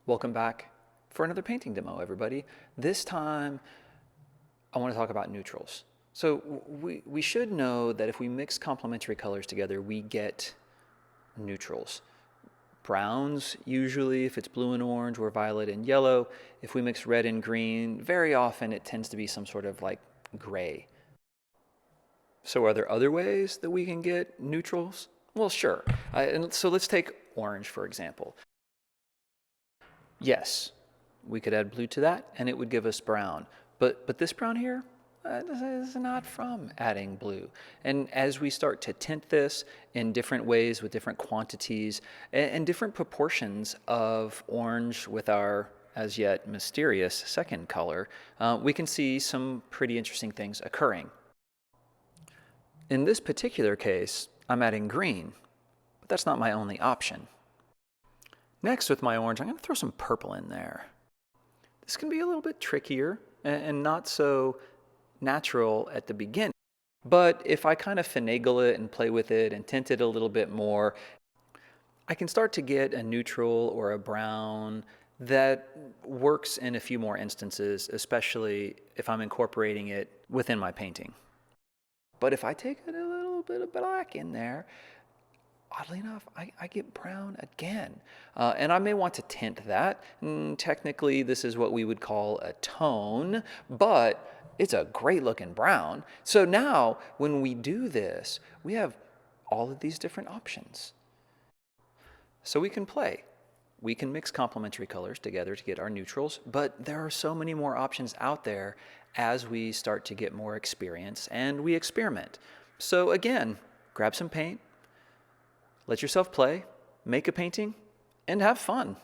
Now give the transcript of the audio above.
Welcome back for another painting demo, everybody. This time, I want to talk about neutrals. So we should know that if we mix complementary colors together, we get neutrals. Browns, usually, if it's blue and orange, or violet and yellow. If we mix red and green, very often it tends to be some sort of like gray. So are there other ways that we can get neutrals? Well, sure. And so let's take orange, for example. Yes, we could add blue to that and it would give us brown. But this brown here, this is not from adding blue. And as we start to tint this in different ways with different quantities and different proportions of orange with our as yet mysterious second color, we can see some pretty interesting things occurring. In this particular case, I'm adding green, but that's not my only option. Next, with my orange, I'm going to throw some purple in there. This can be a little bit trickier and not so natural at the beginning. But if I kind of finagle it and play with it and tint it a little bit more, I can start to get a neutral or a brown that works in a few more instances, especially if I'm incorporating it within my painting. But if I take a little bit of black in there, oddly enough, I get brown again. And I may want to tint that. Technically, this is what we would call a tone, but it's a great looking brown. So now, when we do this, we have all of these different options. So we can play. We can mix complementary colors together to get our neutrals, but there are so many more options out there as we start to get more experience and we experiment. So again, grab some paint, let yourself play, make a painting, and have fun.